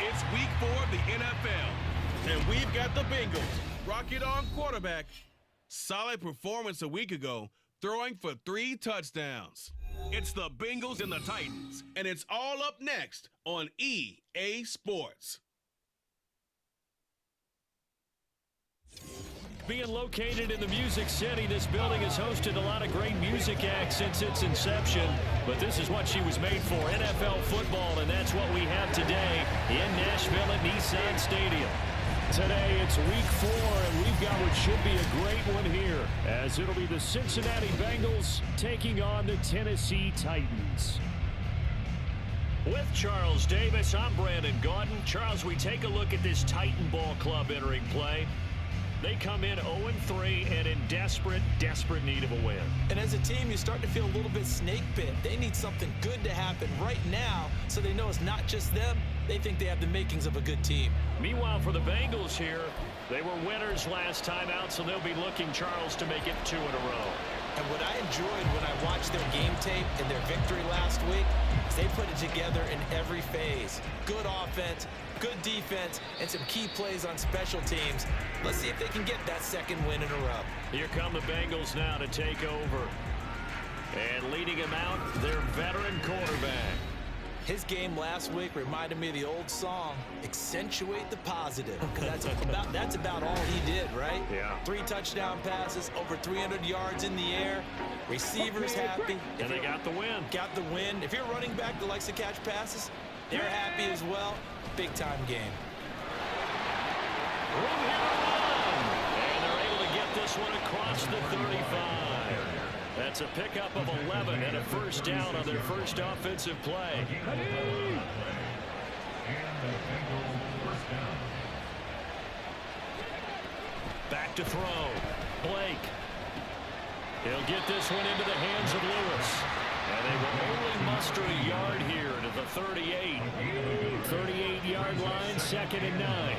It's week 4 of the NFL, and we've got the Bengals. Rocket on quarterback. Solid performance a week ago, throwing for 3 touchdowns. It's the Bengals and the Titans, and it's all up next on EA Sports. Being located in the Music City, this building has hosted a lot of great music acts since its inception. But this is what she was made for, NFL football, and that's what we have today in Nashville at Nissan Stadium. Today it's week 4, and we've got what should be a great one here, as it'll be the Cincinnati Bengals taking on the Tennessee Titans. With Charles Davis, I'm Brandon Gaudin. Charles, we take a look at this Titan ball club entering play. They come in 0-3 and in desperate need of a win. And as a team, you start to feel a little bit snake bit. They need something good to happen right now so they know it's not just them. They think they have the makings of a good team. Meanwhile, for the Bengals here, they were winners last time out, so they'll be looking, Charles, to make it 2 in a row. And what I enjoyed when I watched their game tape and their victory last week is they put it together in every phase. Good offense, good defense, and some key plays on special teams. Let's see if they can get that second win in a row. Here come the Bengals now to take over. And leading him out, their veteran quarterback. His game last week reminded me of the old song, Accentuate the Positive. Because that's about all he did, right? Yeah. 3 touchdown passes, over 300 yards in the air. Receivers happy. And they got the win. Got the win. If you're a running back that likes to catch passes, they're happy as well. Big-time game. And they're able to get this one across the 35. That's a pickup of 11 and a first down on their first offensive play. Back to throw. Blake. He'll get this one into the hands of Lewis. And they will only muster a yard here to the 38. 38-yard line, 2nd and 9.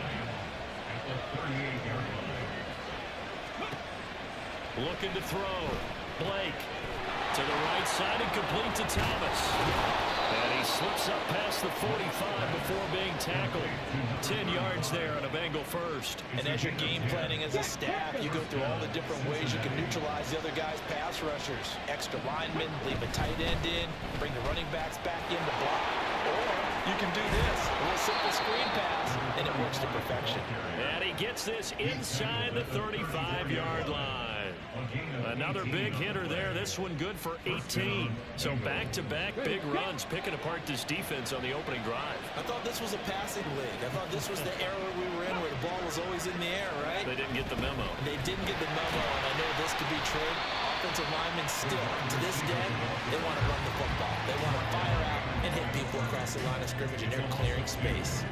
Looking to throw. Blake to the right side and complete to Thomas. And he slips up past the 45 before being tackled. 10 yards there on a Bengal first. And as you're game planning as a staff, you go through all the different ways you can neutralize the other guy's pass rushers. Extra linemen, leave a tight end in, bring the running backs back in to block. Or you can do this, a little simple screen pass, and it works to perfection. And he gets this inside the 35-yard line. Another big hitter there. This one good for 18. So back-to-back big runs, picking apart this defense on the opening drive. I thought this was a passing league. I thought this was the era we were in where the ball was always in the air, right? They didn't get the memo. They didn't get the memo, and I know this to be true. Offensive linemen still, to this day, they want to run the football. They want to fire out and hit people across the line of scrimmage, and they're clearing space.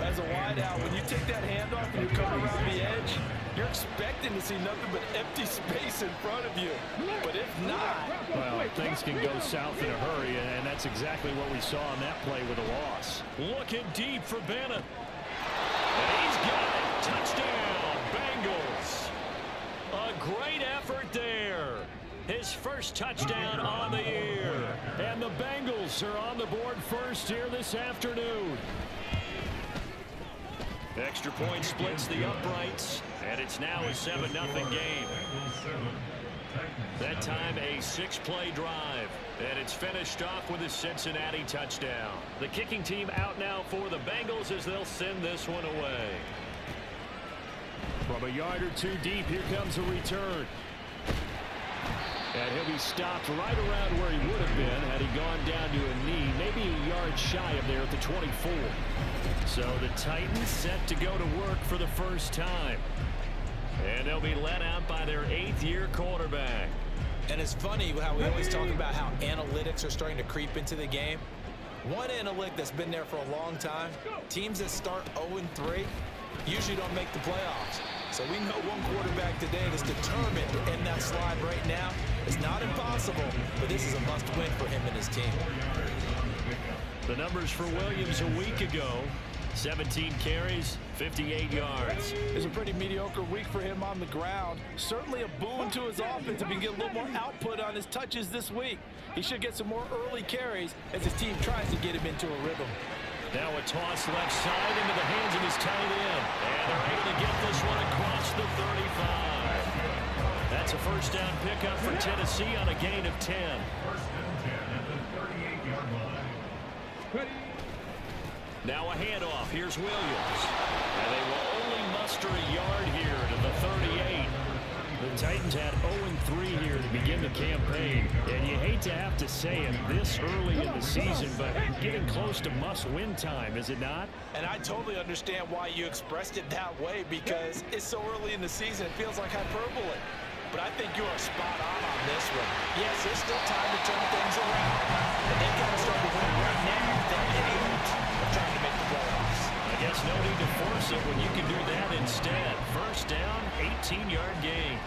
As a wideout, when you take that handoff and you come around the edge, you're expecting to see nothing but empty space in front of you. But if not... Well, things can go south in a hurry, and that's exactly what we saw on that play with a loss. Looking deep for Bennett. And he's got it. Touchdown, Bengals. A great effort there. His first touchdown on the year. And the Bengals are on the board first here this afternoon. Extra point splits the uprights, and it's now a 7-0 game. That time a 6-play drive, and it's finished off with a Cincinnati touchdown. The kicking team out now for the Bengals as they'll send this one away. From a yard or 2 deep, here comes a return. And he'll be stopped right around where he would have been had he gone down to a knee, maybe a yard shy of there at the 24. So the Titans set to go to work for the first time. And they'll be led out by their 8th-year quarterback. And it's funny how we always talk about how analytics are starting to creep into the game. One analytic that's been there for a long time, teams that start 0-3 usually don't make the playoffs. So we know one quarterback today that's determined to end that slide right now. It's not impossible, but this is a must-win for him and his team. The numbers for Williams a week ago, 17 carries, 58 yards. It's a pretty mediocre week for him on the ground. Certainly a boon to his offense if he can get a little more output on his touches this week. He should get some more early carries as his team tries to get him into a rhythm. Now a toss left side into the hands of his tight end. And they're able to get this one across the 35. That's a first down pickup for Tennessee on a gain of 10. Now a handoff. Here's Williams. And they will only muster a yard here to the 38. The Titans had 0-3 here to begin the campaign. And you hate to have to say it this early in the season, but getting close to must-win time, is it not? And I totally understand why you expressed it that way, because it's so early in the season, it feels like hyperbole. But I think you are spot on this one. Yes, there's still time to turn things around. But they've got to start to win right now if they're trying to make the playoffs. I guess no need to force it when you can do that instead. First down, 18-yard gain.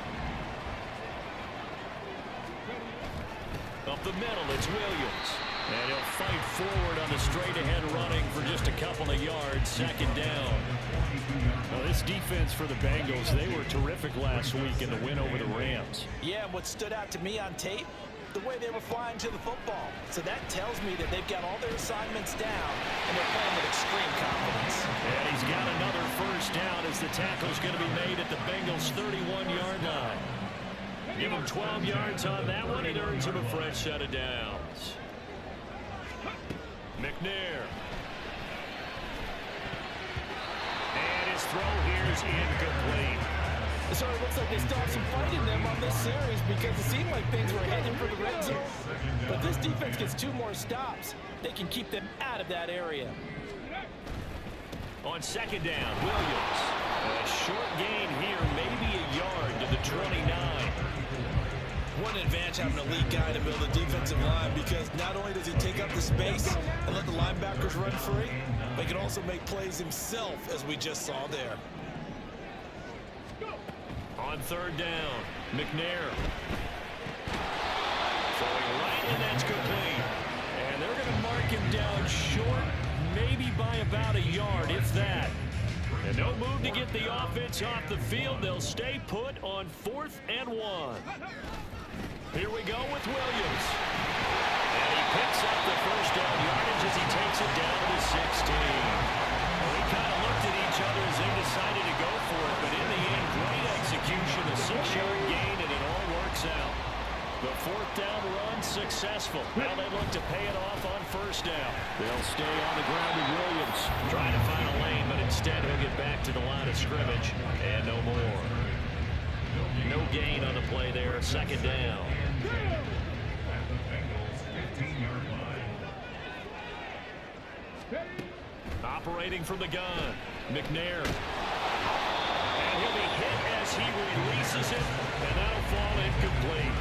Up the middle, it's Williams. And he'll fight forward on the straight-ahead running for just a couple of yards. Second down. Well, this defense for the Bengals, they were terrific last week in the win over the Rams. Yeah, and what stood out to me on tape, the way they were flying to the football. So that tells me that they've got all their assignments down, and they're playing with extreme confidence. And he's got another first down as the tackle's going to be made at the Bengals' 31-yard line. Give him 12 yards on that one. It earns him a fresh set of downs. McNair. And his throw here is incomplete. It sort of looks like they still have some fight in them on this series, because it seemed like things were heading for the red zone. But this defense gets 2 more stops. They can keep them out of that area. On second down, Williams. A short gain here, maybe a yard to the 29. One advantage having a elite guy to build a defensive line, because not only does he take up the space and let the linebackers run free, but he can also make plays himself, as we just saw there. On third down, McNair. Throwing right, and that's complete. And they're going to mark him down short, maybe by about a yard, if that. And no move to get the offense off the field. They'll stay put on 4th and 1. Here we go with Williams. And he picks up the first down yardage as he takes it down to 16. Well, we kind of looked at each other as they decided to go for it, but in the end, great execution, a 6-yard gain, and it all works out. The 4th down run successful. Now they look to pay it off on first down. They'll stay on the ground with Williams, trying to find a lane, but instead he'll get back to the line of scrimmage, and no more. No gain on the play there, second down. Operating from the gun, McNair. And he'll be hit as he releases it, and that'll fall incomplete.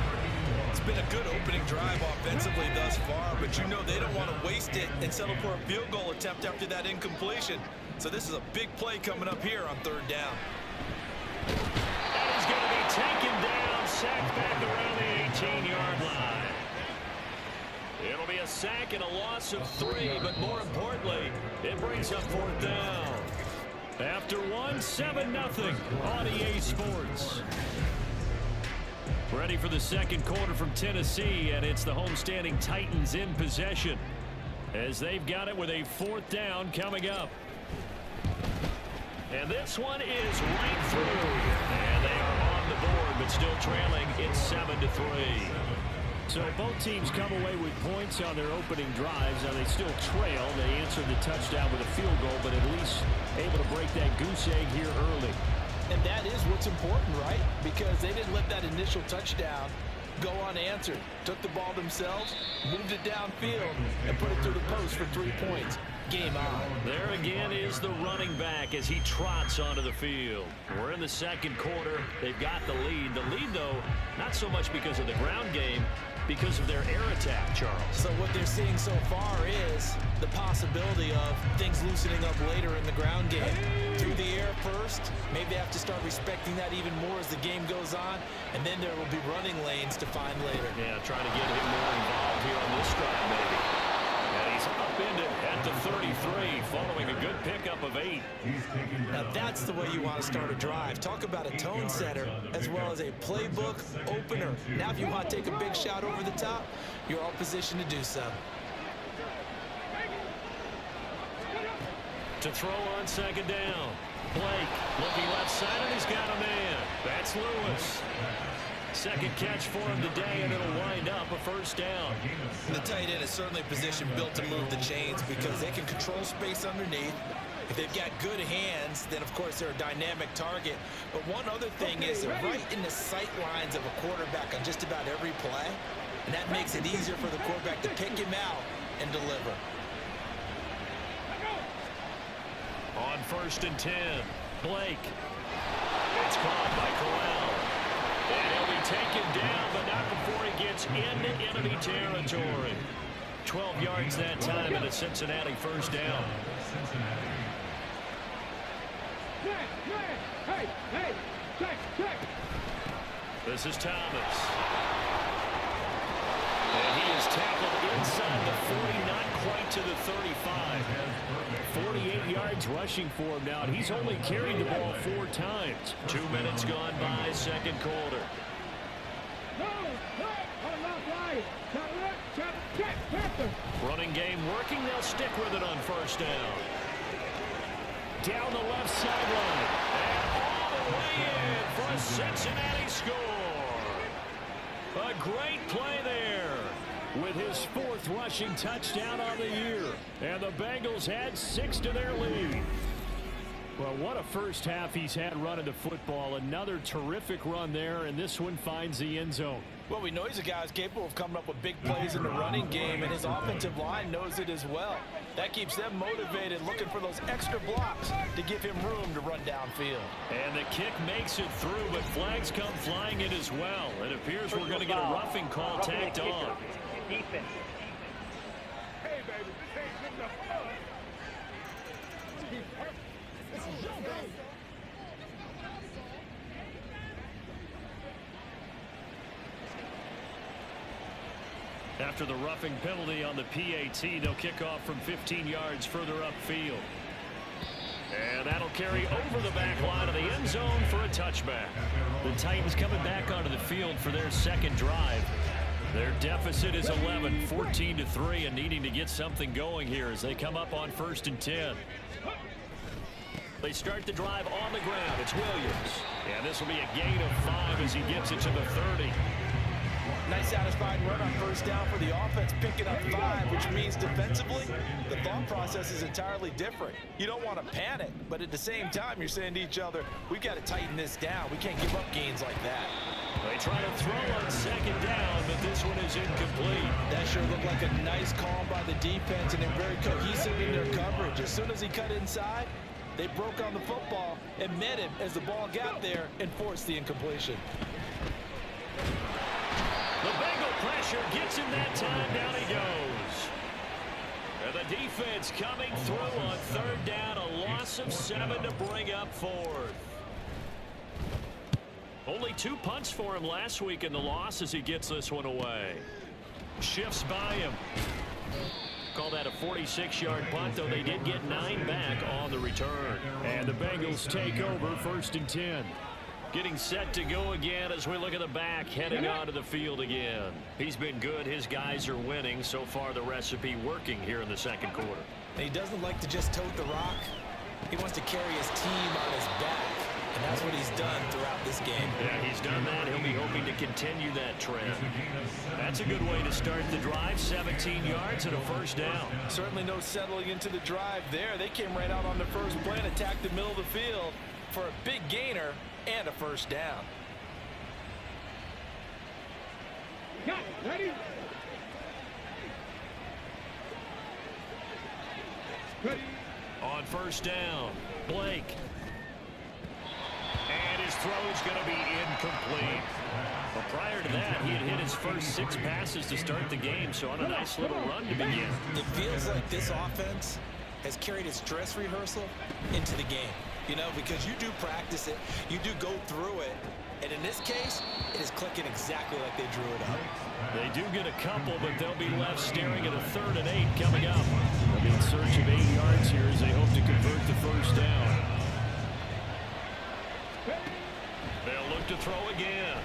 It's been a good opening drive offensively thus far, but you know they don't want to waste it and settle for a field goal attempt after that incompletion. So this is a big play coming up here on third down. And he's going to be taken down, sacked back around the 18-yard line. It'll be a sack and a loss of 3, but more importantly, it brings up 4th down. After 7-0 on EA Sports. Ready for the second quarter from Tennessee, and it's the homestanding Titans in possession as they've got it with a 4th down coming up. And this one is right through, and they are on the board, but still trailing. It's 7-3. So both teams come away with points on their opening drives. Now they still trail. They answered the touchdown with a field goal, but at least able to break that goose egg here early. And that is what's important, right? Because they didn't let that initial touchdown go unanswered. Took the ball themselves, moved it downfield, and put it through the post for 3 points. Game on. There again is the running back as he trots onto the field. We're in the second quarter. They've got the lead. The lead, though, not so much because of the ground game, because of their air attack, Charles. So what they're seeing so far is the possibility of things loosening up later in the ground game. Through the air first, maybe they have to start respecting that even more as the game goes on, and then there will be running lanes to find later. Yeah, trying to get him more involved here on this drive, maybe. And he's upended at the 33, following a good pickup of 8. Now that's the way you want to start a drive. Talk about a tone setter as well as a playbook opener. Now if you want to take a big shot over the top, you're all positioned to do so. To throw on second down. Blake looking left side, and he's got a man. That's Lewis. Second catch for him today, and it'll wind up a first down. The tight end is certainly a position built to move the chains because they can control space underneath. If they've got good hands, then of course they're a dynamic target. But one other thing is they're right in the sight lines of a quarterback on just about every play. And that makes it easier for the quarterback to pick him out and deliver. On 1st and 10, Blake. It's caught by Corral. And he'll be taken down, but not before he gets into enemy territory. 12 yards that time, and a Cincinnati first down. This is Thomas. And he is tackled inside the 40, not quite to the 35. 48 yards rushing for him now, and he's only carried the ball 4 times. 2 minutes gone by, second quarter. Running game working, they'll stick with it on first down. Down the left sideline. And all the way in for a Cincinnati score. A great play there with his 4th rushing touchdown on the year. And the Bengals add 6 to their lead. Well, what a first half he's had running the football. Another terrific run there, and this one finds the end zone. Well, we know he's a guy who's capable of coming up with big plays in the running game, and his offensive line knows it as well. That keeps them motivated, looking for those extra blocks to give him room to run downfield. And the kick makes it through, but flags come flying in as well. It appears we're going to get a roughing call tacked on. Defense. Hey, baby, this ain't good enough for us. This is your game. After the roughing penalty on the PAT, they'll kick off from 15 yards further upfield. And that'll carry over the back line of the end zone for a touchback. The Titans coming back onto the field for their second drive. Their deficit is 11, 14-3, and needing to get something going here as they come up on 1st and 10. They start the drive on the ground. It's Williams. And this will be a gain of 5 as he gets it to the 30. Nice satisfying run on first down for the offense, picking up 5, which means defensively, the thought process is entirely different. You don't want to panic, but at the same time, you're saying to each other, we've got to tighten this down. We can't give up gains like that. They try to throw on second down, but this one is incomplete. That sure looked like a nice call by the defense, and they're very cohesive in their coverage. As soon as he cut inside, they broke on the football and met him as the ball got there and forced the incompletion. The Bengal pressure gets him that time. Down he goes. And the defense coming through on 3rd down. A loss of 7 to bring up 4th. Only 2 punts for him last week in the loss as he gets this one away. Shifts by him. Call that a 46-yard punt, though they did get 9 back on the return. And the Bengals take over 1st and 10. Getting set to go again as we look at the back, heading onto the field again. He's been good. His guys are winning. So far, the recipe working here in the second quarter. And he doesn't like to just tote the rock. He wants to carry his team on his back. And that's what he's done throughout this game. Yeah, he's done that. He'll be hoping to continue that trend. That's a good way to start the drive. 17 yards and a first down. Certainly no settling into the drive there. They came right out on the first play and attacked the middle of the field for a big gainer and a first down. Got it. Ready? Ready. On first down, Blake. And his throw is going to be incomplete. But prior to that, he had hit his first 6 passes to start the game, so on a nice little run to begin. It feels like this offense has carried its dress rehearsal into the game. You know, because you do practice it, you do go through it, and in this case, it is clicking exactly like they drew it up. They do get a couple, but they'll be left staring at a 3rd and 8 coming up. They'll be in search of 8 yards here as they hope to convert the first down. They'll look to throw again.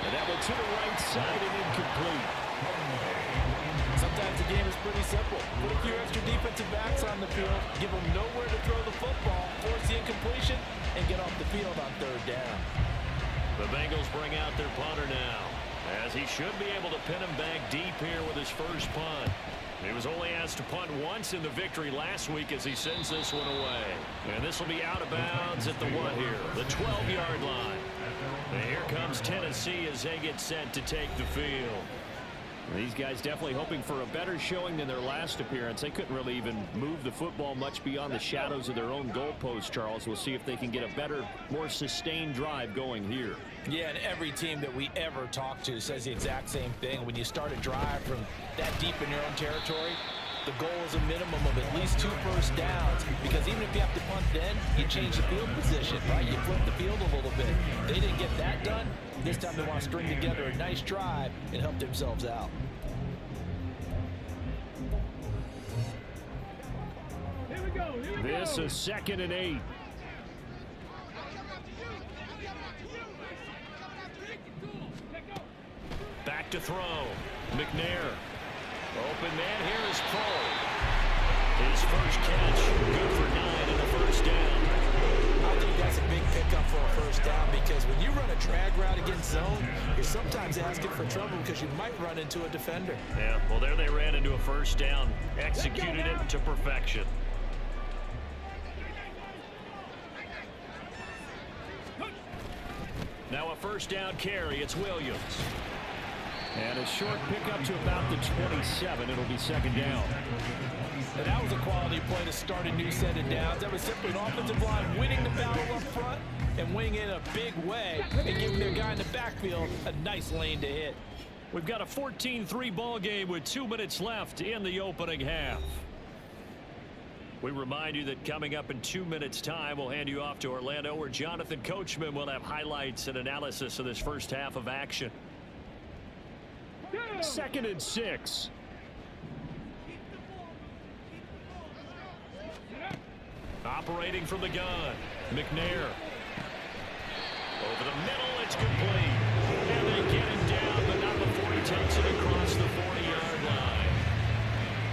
And that one to the right side and incomplete. sometimes the game is pretty simple. Put a few extra defensive backs on the field, give them nowhere to throw the football, force the incompletion, and get off the field on third down. The Bengals bring out their punter now, as he should be able to pin him back deep here with his first punt. He was only asked to punt once in the victory last week as he sends this one away. And this will be out of bounds at the what here? The 12-yard line. And here comes Tennessee as they get set to take the field. These guys definitely hoping for a better showing than their last appearance. They couldn't really even move the football much beyond the shadows of their own goalpost, Charles. We'll see if they can get a better, more sustained drive going here. Yeah, and every team that we ever talk to says the exact same thing. When you start a drive from that deep in your own territory, the goal is a minimum of at least 2 first downs, because even if you have to punt then, you change the field position, right? You flip the field a little bit. They didn't get that done. This time they want to string together a nice drive and help themselves out. Here we go. This is 2nd and 8. Back to throw. McNair. Open man here is Cole. His first catch, good for 9 and a first down. I think that's a big pickup for a first down, because when you run a drag route against zone, you're sometimes asking for trouble because you might run into a defender. Yeah, well, there they ran into a first down, executed it to perfection. Now a first down carry, it's Williams. And a short pickup to about the 27. It'll be 2nd down. And that was a quality play to start a new set of downs. That was simply an offensive line winning the battle up front and winning in a big way and giving their guy in the backfield a nice lane to hit. We've got a 14-3 ball game with 2 minutes left in the opening half. We remind you that coming up in 2 minutes' time, we'll hand you off to Orlando, where Jonathan Coachman will have highlights and analysis of this first half of action. 2nd and 6. Operating from the gun, McNair. Over the middle, it's complete. And they get him down, but not before he takes it across the 40-yard line.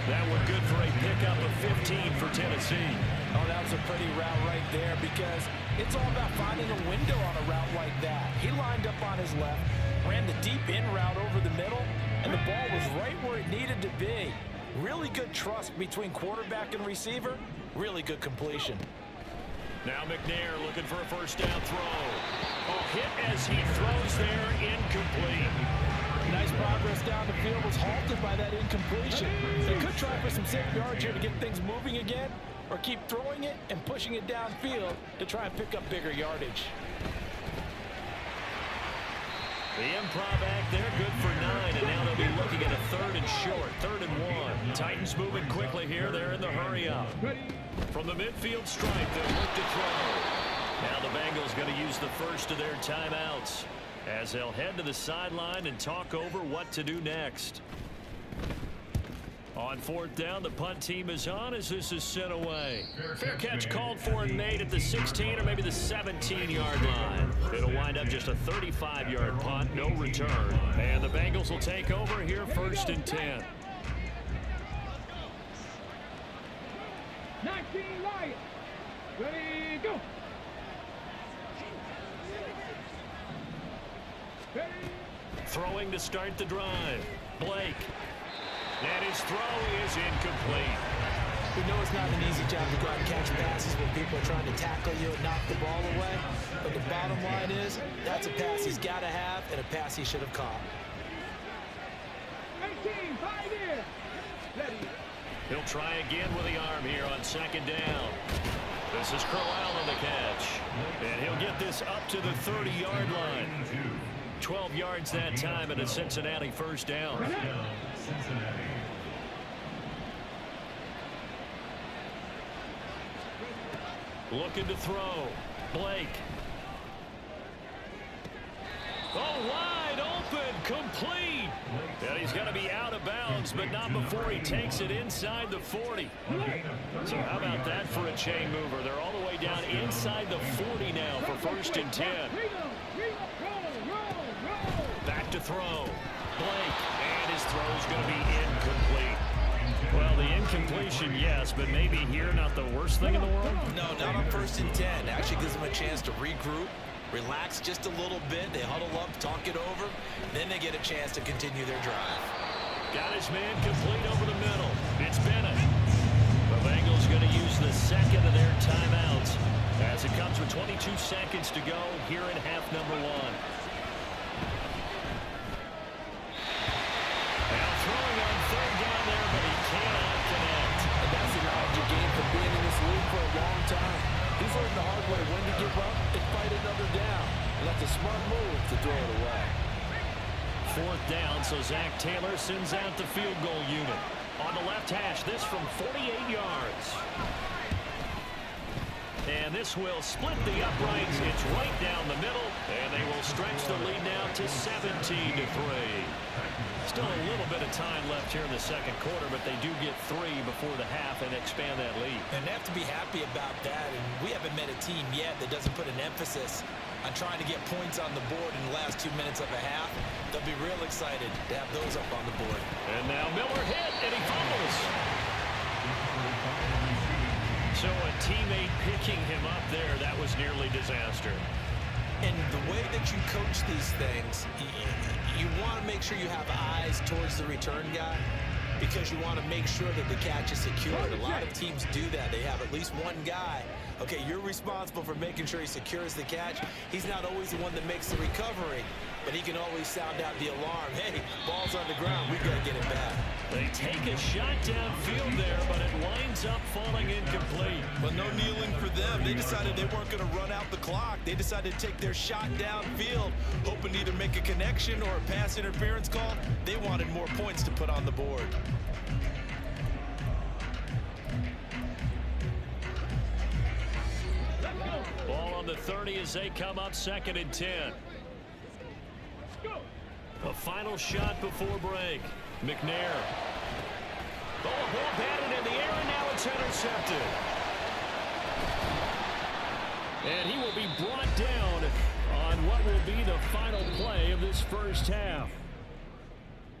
That one good for a pickup of 15 for Tennessee. Oh, that was a pretty route right there, because it's all about finding a window on a route like that. He lined up on his left, ran the deep in route over the middle, and the ball was right where it needed to be. Really good trust between quarterback and receiver. Really good completion. Now McNair looking for a first down throw. Oh, hit as he throws there, incomplete. Nice progress down the field, was halted by that incompletion. They could try for some safe yards here to get things moving again, or keep throwing it and pushing it downfield to try and pick up bigger yardage. The improv act there, good for 9, and now they'll be looking at a 3rd and short, 3rd and 1. Titans moving quickly here. They're in the hurry up. From the midfield stripe, they'll look to throw. Now the Bengals going to use the first of their timeouts as they'll head to the sideline and talk over what to do next. On 4th down, the punt team is on as this is sent away. Fair catch called for and made at the 16 or maybe the 17-yard line. It'll wind up just a 35-yard punt, no return. And the Bengals will take over here 1st and 10. 19 Lions. Ready, go. Ready. Throwing to start the drive. Blake. And his throw is incomplete. We know it's not an easy job to go out and catch passes when people are trying to tackle you and knock the ball away. But the bottom line is, that's a pass he's got to have and a pass he should have caught. 18, 5 in. Ready. He'll try again with the arm here on 2nd down. This is Crowell on the catch. And he'll get this up to the 30-yard line. 12 yards that time and a Cincinnati first down. Looking to throw. Blake. Oh, wide open, complete. And he's going to be out of bounds, but not before he takes it inside the 40. So how about that for a chain mover? They're all the way down inside the 40 now for 1st and 10. Back to throw. Blake, and his throw is going to be incomplete. Well, the incompletion, yes, but maybe here not the worst thing in the world? No, not on 1st and 10. Actually gives them a chance to regroup, relax just a little bit. They huddle up, talk it over. Then they get a chance to continue their drive. Got his man complete over the middle. It's Bennett. The Bengals going to use the second of their timeouts as it comes with 22 seconds to go here in half number 1. Now throwing on 3rd down there, but he cannot connect. And that's the knowledge you gain from being in this league for a long time. He's learned the hard way when to give up and fight another down. And that's a smart move to throw it away. 4th down, so Zach Taylor sends out the field goal unit. On the left hash, this from 48 yards. And this will split the uprights. It's right down the middle, and they will stretch the lead now to 17-3. Still a little bit of time left here in the second quarter, but they do get 3 before the half and expand that lead. And they have to be happy about that. And we haven't met a team yet that doesn't put an emphasis on trying to get points on the board in the last 2 minutes of a half. They'll be real excited to have those up on the board. And now Miller hit, and he fumbles. So a teammate picking him up there, that was nearly disaster. And the way that you coach these things, you want to make sure you have eyes towards the return guy because you want to make sure that the catch is secured. A lot of teams do that. They have at least one guy. Okay, you're responsible for making sure he secures the catch. He's not always the one that makes the recovery, but he can always sound out the alarm. Hey, ball's on the ground. We've got to get it back. They take a shot downfield there, but it winds up falling incomplete. But no kneeling for them. They decided they weren't going to run out the clock. They decided to take their shot downfield, hoping to either make a connection or a pass interference call. They wanted more points to put on the board. Ball on the 30 as they come up 2nd and 10. A final shot before break. McNair. Oh, ball batted in the air, and now it's intercepted. And he will be brought down on what will be the final play of this first half.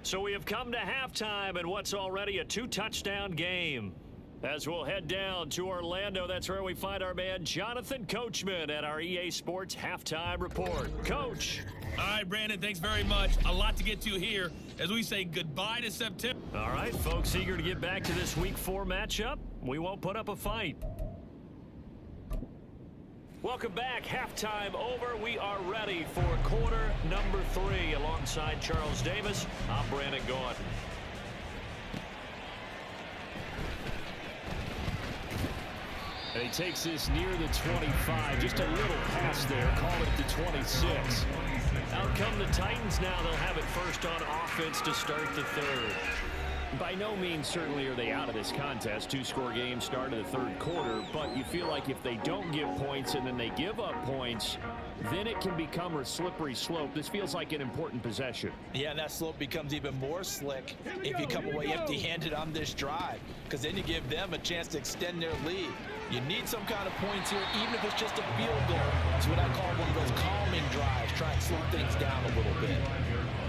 So we have come to halftime in what's already a 2-touchdown game. As we'll head down to Orlando, that's where we find our man Jonathan Coachman at our EA Sports Halftime Report. Coach. All right, Brandon, thanks very much. A lot to get to here as we say goodbye to September. All right, folks, eager to get back to this Week 4 matchup. We won't put up a fight. Welcome back. Halftime over. We are ready for quarter number 3. Alongside Charles Davis, I'm Brandon Gaughan. And he takes this near the 25. Just a little pass there. Call it the 26. Out come the Titans now. They'll have it first on offense to start the 3rd. By no means certainly are they out of this contest. 2-score game start of the 3rd quarter. But you feel like if they don't get points and then they give up points, then it can become a slippery slope. This feels like an important possession. Yeah, and that slope becomes even more slick if you come away empty-handed on this drive, because then you give them a chance to extend their lead. You need some kind of points here, even if it's just a field goal. It's what I call one of those calming drives. Try and slow things down a little bit.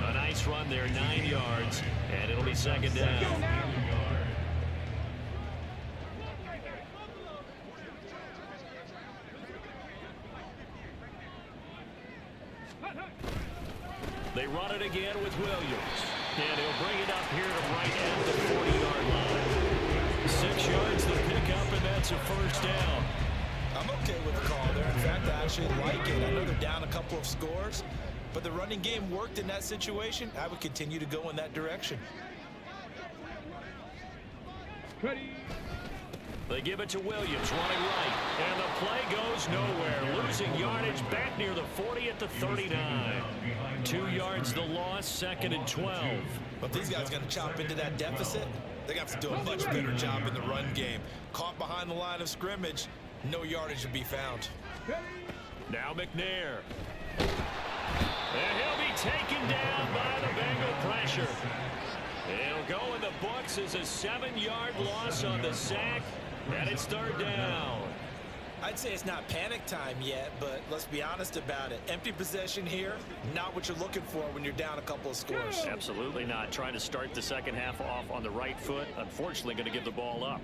A nice run there, 9 yards, and it'll be 2nd down. They run it again with Williams, and he'll bring it up here to right at the 40-yard line. 6 yards the pickup, and that's a first down. I'm okay with the call there. In fact, I actually like it. I know they're down a couple of scores, but the running game worked in that situation. I would continue to go in that direction. They give it to Williams, running right, and the play goes nowhere. Losing yardage back near the 40 at the 39. 2 yards the loss, 2nd and 12. But these guys are going to chop into that deficit. They're going to have to do a much better job in the run game. Caught behind the line of scrimmage, no yardage to be found. Now McNair. And he'll be taken down by the Bengal pressure. It'll go in the books as a 7-yard loss on the sack, and it's 3rd down. I I'd say it's not panic time yet, but let's be honest about it. Empty possession here, not what you're looking for when you're down a couple of scores. Absolutely not. Trying to start the second half off on the right foot. Unfortunately, going to give the ball up.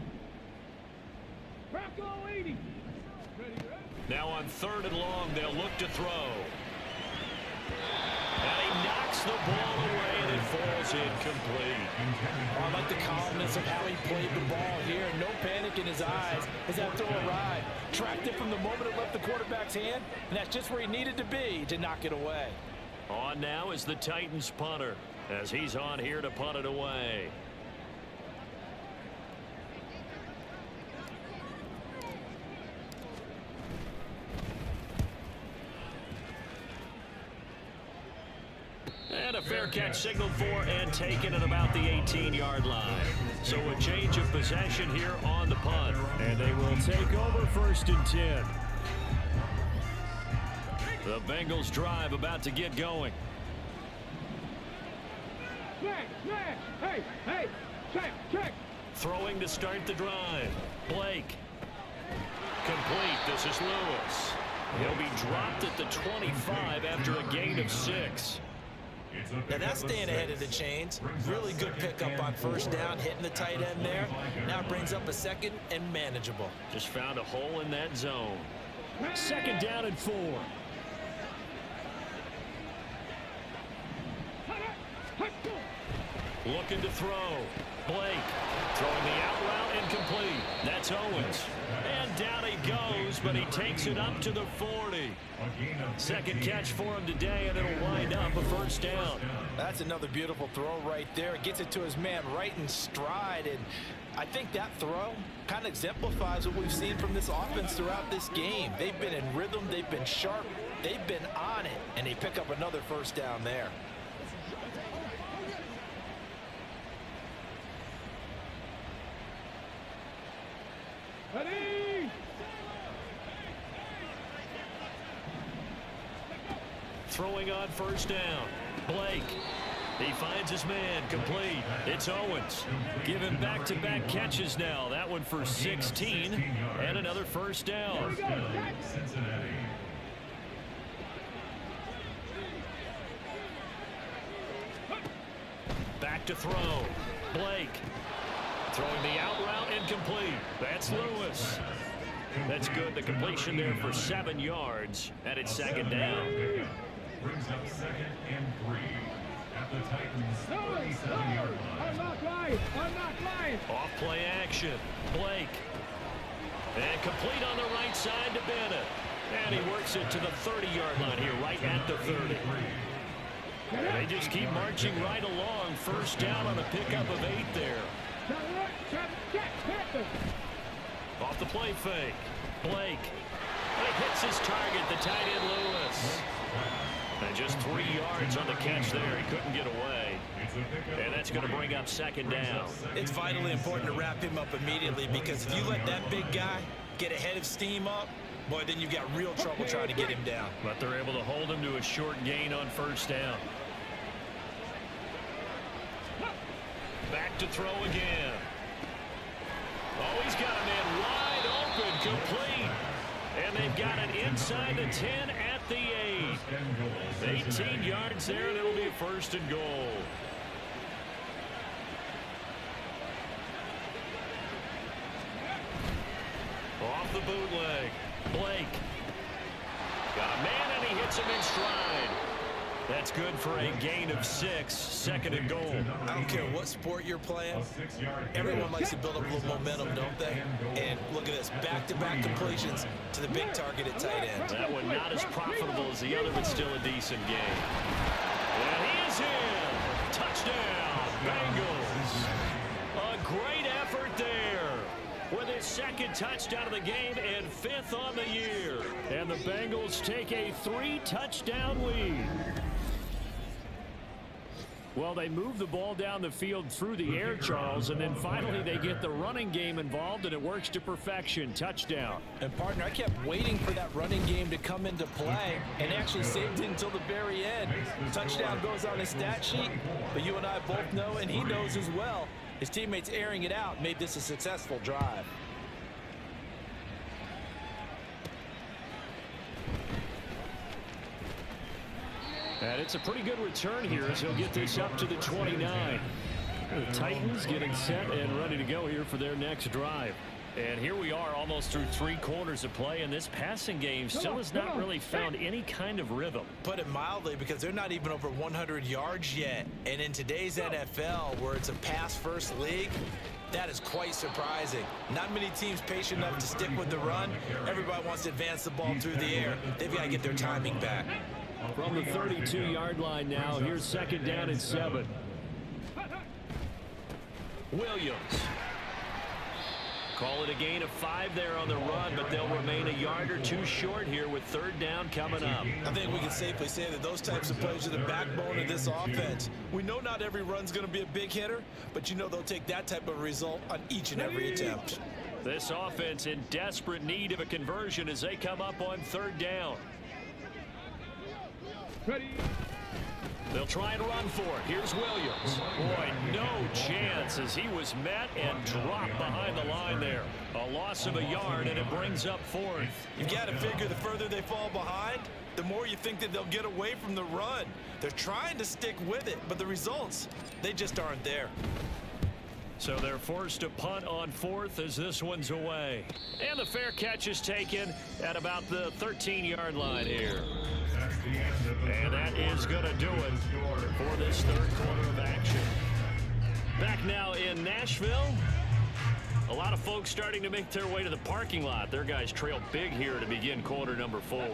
Now on 3rd and long, they'll look to throw. And he knocks the ball away, and it falls incomplete. I like the calmness of how he played the ball here. No panic in his eyes as that throw arrived. Tracked it from the moment it left the quarterback's hand, and that's just where he needed to be to knock it away. On now is the Titans punter, as he's on here to punt it away. And a fair catch signaled for and taken at about the 18-yard line. So a change of possession here on the punt. And they will take over 1st and 10. The Bengals drive about to get going. Hey, check. Throwing to start the drive. Blake. Complete. This is Lewis. He'll be dropped at the 25 after a gain of 6. Now that's staying ahead of the chains. Really good pickup on 1st down, hitting the tight end there. Now it brings up a 2nd and manageable. Just found a hole in that zone. 2nd down and 4. Looking to throw. Blake throwing the out route incomplete. That's Owens. And down he goes, but he takes it up to the 40. 2nd catch for him today, and it'll wind up a 1st down. That's another beautiful throw right there. Gets it to his man right in stride. And I think that throw kind of exemplifies what we've seen from this offense throughout this game. They've been in rhythm. They've been sharp. They've been on it. And they pick up another 1st down there. Throwing on 1st down. Blake. He finds his man. Complete. It's Owens. Giving back-to-back catches now. That one for 16. And another 1st down. Back to throw. Blake. Throwing the out route incomplete. That's Lewis. That's good. The completion there for 7 yards. And it's 2nd down. Brings up 2nd and 3 at the Titans' 37-yard line. I'm not lying. Off play action. Blake. And complete on the right side to Bennett. And he works it to the 30-yard line here, right at the 30. They just keep marching right along. 1st down on a pickup of 8 there. Off the play fake. Blake. And he hits his target, the tight end Lewis. And just 3 yards on the catch there. He couldn't get away. And that's going to bring up 2nd down. It's vitally important to wrap him up immediately, because if you let that big guy get ahead of steam up, boy, then you've got real trouble trying to get him down. But they're able to hold him to a short gain on 1st down. Back to throw again. Oh, he's got a man wide open, complete. And they've got it inside the 10 at the 8. 18 yards there, and it'll be 1st and goal. Off the bootleg. Blake. Got a man, and he hits him in stride. That's good for a gain of 6. 2nd and goal. I don't care what sport you're playing. Everyone likes to build up a little momentum, don't they? And look at this. Back-to-back completions to the big target at tight end. That one not as profitable as the other, but still a decent game. And he is in. Touchdown, Bengals. A great effort there with his 2nd touchdown of the game and 5th on the year. And the Bengals take a 3-touchdown lead. Well, they move the ball down the field through the air, Charles, and then finally they get the running game involved, and it works to perfection. Touchdown. And, partner, I kept waiting for that running game to come into play and actually saved it until the very end. Touchdown goes on his stat sheet, but you and I both know, and he knows as well, his teammates airing it out made this a successful drive. And it's a pretty good return here as he'll get this up to the 29. The Titans getting set and ready to go here for their next drive. And here we are almost through 3 quarters of play, and this passing game still has not really found any kind of rhythm. Put it mildly, because they're not even over 100 yards yet. And in today's NFL, where it's a pass-first league, that is quite surprising. Not many teams patient enough to stick with the run. Everybody wants to advance the ball through the air. They've got to get their timing back. From the 32-yard line now, here's 2nd down and 7. Williams. Call it a gain of 5 there on the run, but they'll remain a yard or 2 short here with 3rd down coming up. I think we can safely say that those types of plays are the backbone of this offense. We know not every run's going to be a big hitter, but you know they'll take that type of result on each and every attempt. This offense in desperate need of a conversion as they come up on 3rd down. Ready. They'll try and run for it. Here's Williams. Boy, no chance as he was met and dropped behind the line there. A loss of a yard, and it brings up 4th. You've got to figure the further they fall behind, the more you think that they'll get away from the run. They're trying to stick with it, but the results, they just aren't there. So they're forced to punt on 4th as this one's away. And the fair catch is taken at about the 13-yard line here. And that is going to do it for this 3rd quarter of action. Back now in Nashville. A lot of folks starting to make their way to the parking lot. Their guys trail big here to begin quarter number 4.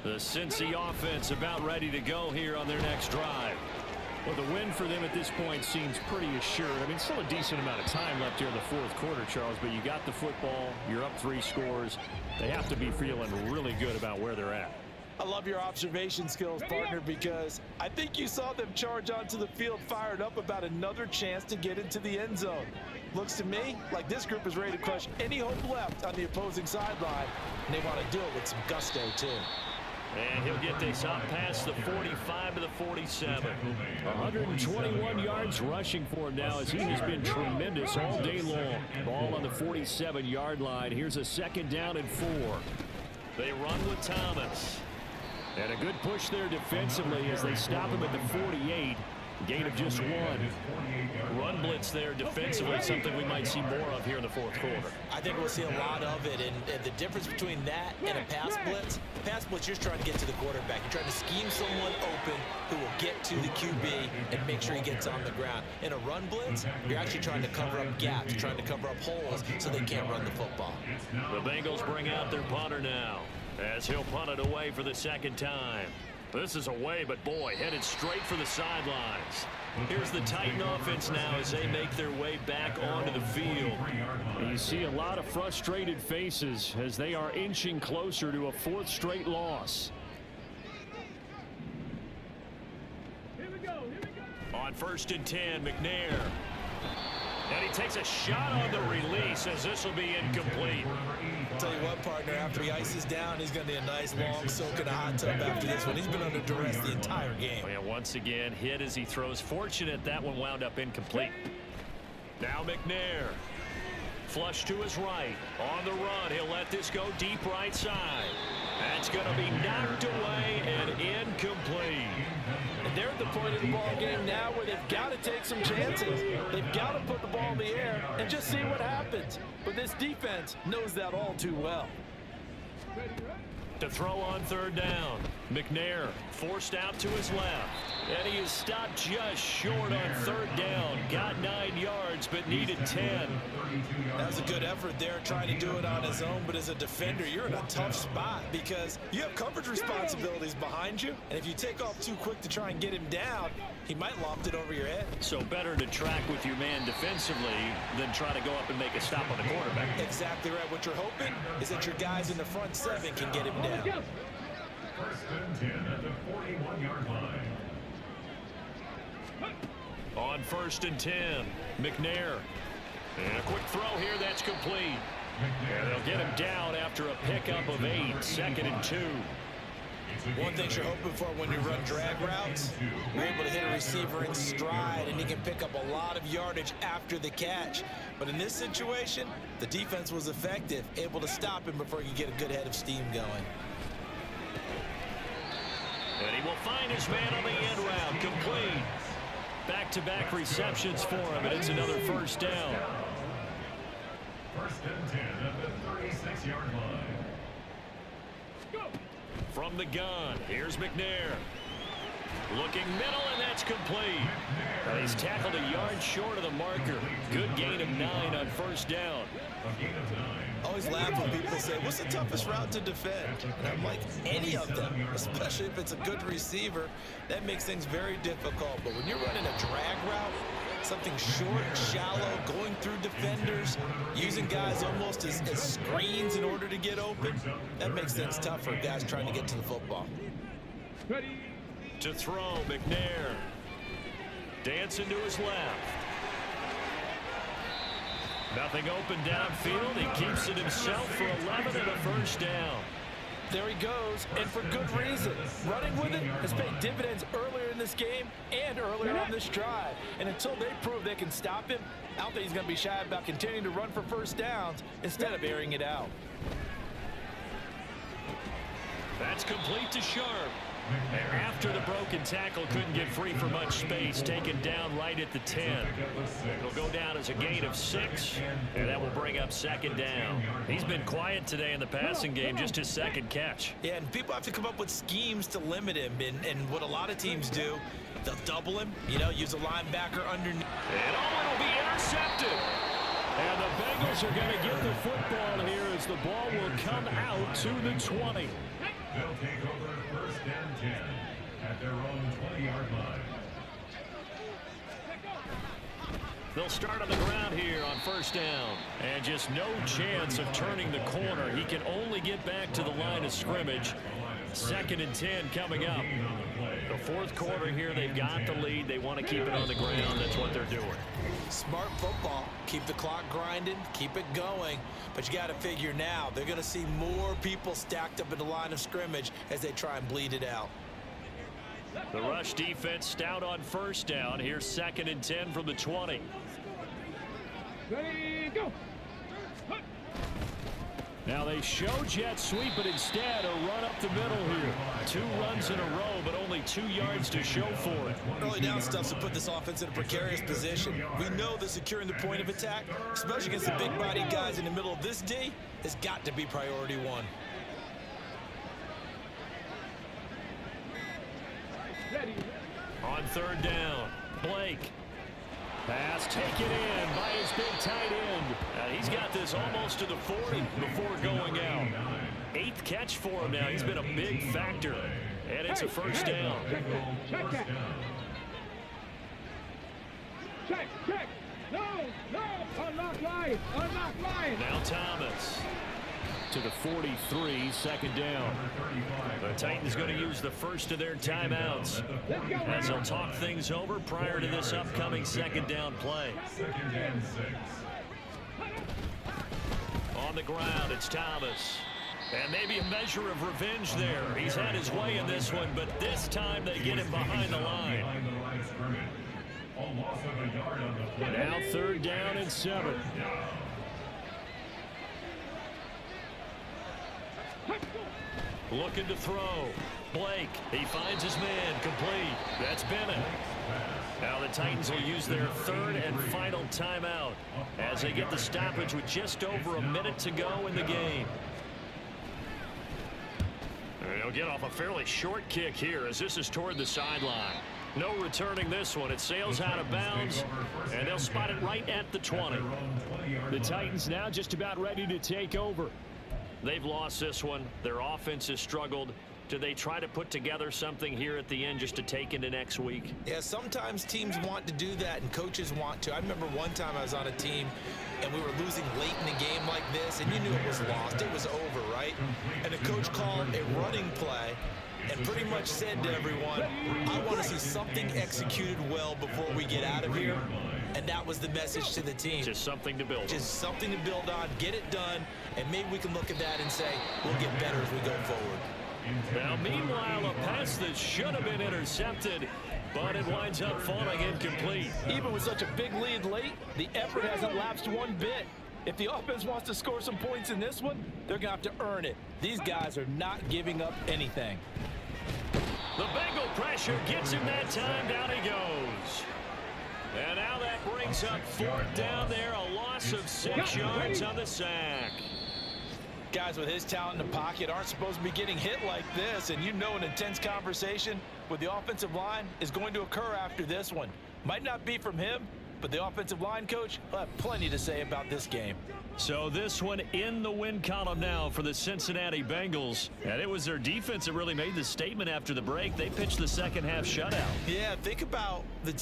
The Cincy offense about ready to go here on their next drive. Well, the win for them at this point seems pretty assured. I mean, still a decent amount of time left here in the 4th quarter, Charles, but you got the football. You're up 3 scores. They have to be feeling really good about where they're at. I love your observation skills, partner, because I think you saw them charge onto the field fired up about another chance to get into the end zone. Looks to me like this group is ready to crush any hope left on the opposing sideline, and they want to do it with some gusto, too. And he'll get this up past the 45 to the 47. 121 yards rushing for him now as he has been tremendous all day long. Ball on the 47-yard line. Here's a 2nd down and 4. They run with Thomas. And a good push there defensively as they stop him at the 48. Gain of just 1. Run blitz there defensively, something we might see more of here in the 4th quarter. I think we'll see a lot of it, and the difference between that and a pass blitz, you're trying to get to the quarterback. You're trying to scheme someone open who will get to the QB and make sure he gets on the ground. In a run blitz, you're actually trying to cover up gaps, trying to cover up holes so they can't run the football. The Bengals bring out their punter now as he'll punt it away for the 2nd time. This is away, but boy, headed straight for the sidelines. Here's the Titan offense now as they make their way back onto the field. You see a lot of frustrated faces as they are inching closer to a 4th straight loss. Here we go. On 1st and 10, McNair. And he takes a shot on the release as this will be incomplete. I'll tell you what, partner, after he ices down, he's going to need a nice long soak in a hot tub after this one. He's been under duress the entire game. And once again, hit as he throws. Fortunate that one wound up incomplete. Now McNair. Flush to his right. On the run, he'll let this go deep right side. That's going to be knocked away and incomplete. And they're at the point of the ball game now where they've got to take some chances. They've got to put the ball in the air and just see what happens. But this defense knows that all too well. To throw on 3rd down. McNair forced out to his left. And he is stopped just short on 3rd down. Got 9 yards, but needed 10. That was a good effort there trying to do it on his own, but as a defender, you're in a tough spot because you have coverage responsibilities behind you, and if you take off too quick to try and get him down, he might loft it over your head. So better to track with your man defensively than try to go up and make a stop on the quarterback. Exactly right. What you're hoping is that your guys in the front 7 can get him down. 1st and 10 at the 41-yard line. On 1st and 10, McNair. And a quick throw here, that's complete. And they'll get him down after a pickup of 8, 2nd and 2. One thing you're hoping for when you run drag routes, you're able to hit a receiver in stride, and he can pick up a lot of yardage after the catch. But in this situation, the defense was effective, able to stop him before he could get a good head of steam going. And he will find his man on the end route. Complete. Back-to-back receptions for him, and it's another first down. First and 10 at the 36-yard line. From the gun, here's McNair. Looking middle, and that's complete. He's tackled a yard short of the marker. Good gain of 9 on first down. A gain of 9. Always laugh when people say, what's the toughest route to defend? And I'm like, any of them, especially if it's a good receiver. That makes things very difficult. But when you're running a drag route, something short, shallow, going through defenders, using guys almost as screens in order to get open, that makes things tough for guys trying to get to the football. To throw, McNair. Dancing to his left. Nothing open downfield. He keeps it himself for 11 and a first down. There he goes, and for good reason. Running with it has paid dividends earlier in this game and earlier on this drive. And until they prove they can stop him, I don't think he's going to be shy about continuing to run for first downs instead of airing it out. That's complete to Sharp. After the broken tackle, couldn't get free for much space. Taken down right at the 10. It'll go down as a gain of 6, and that will bring up second down. He's been quiet today in the passing game, just his second catch. Yeah, and people have to come up with schemes to limit him. And what a lot of teams do, they'll double him, use a linebacker underneath. And it'll be intercepted. And the Bengals are going to get the football here as the ball will come out to the 20. They'll take over first and 10 at their own 20-yard line. They'll start on the ground here on first down. And just no chance of turning the corner. He can only get back to the line of scrimmage. Second and 10 coming up. The fourth quarter here, they've got the lead. They want to keep it on the ground. That's what they're doing. Smart football. Keep the clock grinding. Keep it going. But you got to figure now, they're going to see more people stacked up in the line of scrimmage as they try and bleed it out. The rush defense stout on first down. Here's second and 10 from the 20. Ready, go. Now they show jet sweep, but instead a run up the middle here. 2 runs in a row, but only 2 yards to show for it. Early down stuff to put this offense in a precarious position. We know that securing the point of attack, especially against the big-bodied guys in the middle of this D, has got to be priority 1. Ready. On third down, Blake. Pass taken in by his big tight end. He's got this almost to the 40 before going out. 8th catch for him now. He's been a big factor. And it's a first down. Check that. Check. No. Unlock line. Now Thomas to the 43, second down. The Titans going to use the first of their timeouts as they'll talk things over prior to this upcoming second down play. Second and 6. On the ground, it's Thomas. And maybe a measure of revenge there. He's had his way in this one, but this time they get him behind the line. A loss of a yard on the play. Now third down and 7. Looking to throw. Blake, he finds his man, complete. That's Bennett. Now the Titans will use their third and final timeout as they get the stoppage with just over a minute to go in the game. They'll get off a fairly short kick here as this is toward the sideline. No returning this one. It sails out of bounds, and they'll spot it right at the 20. The Titans now just about ready to take over. They've lost this one. Their offense has struggled. Do they try to put together something here at the end just to take into next week? Yeah, sometimes teams want to do that and coaches want to. I remember one time I was on a team and we were losing late in a game like this and you knew it was lost. It was over, right? And the coach called a running play and pretty much said to everyone, I want to see something executed well before we get out of here. And that was the message to the team. Just something to build on. Just something to build on, get it done, and maybe we can look at that and say, we'll get better as we go forward. Now, meanwhile, a pass that should have been intercepted, but it winds up falling incomplete. Even with such a big lead late, the effort hasn't lapsed one bit. If the offense wants to score some points in this one, they're going to have to earn it. These guys are not giving up anything. The Bengal pressure gets him that time. Down he goes. And now that brings up 4th down there. A loss of 6 yards on the sack. Guys with his talent in the pocket aren't supposed to be getting hit like this, and you know an intense conversation with the offensive line is going to occur after this one. Might not be from him, but the offensive line coach will have plenty to say about this game. So this one in the win column now for the Cincinnati Bengals. And it was their defense that really made the statement after the break. They pitched the second half shutout. Yeah, think about the team.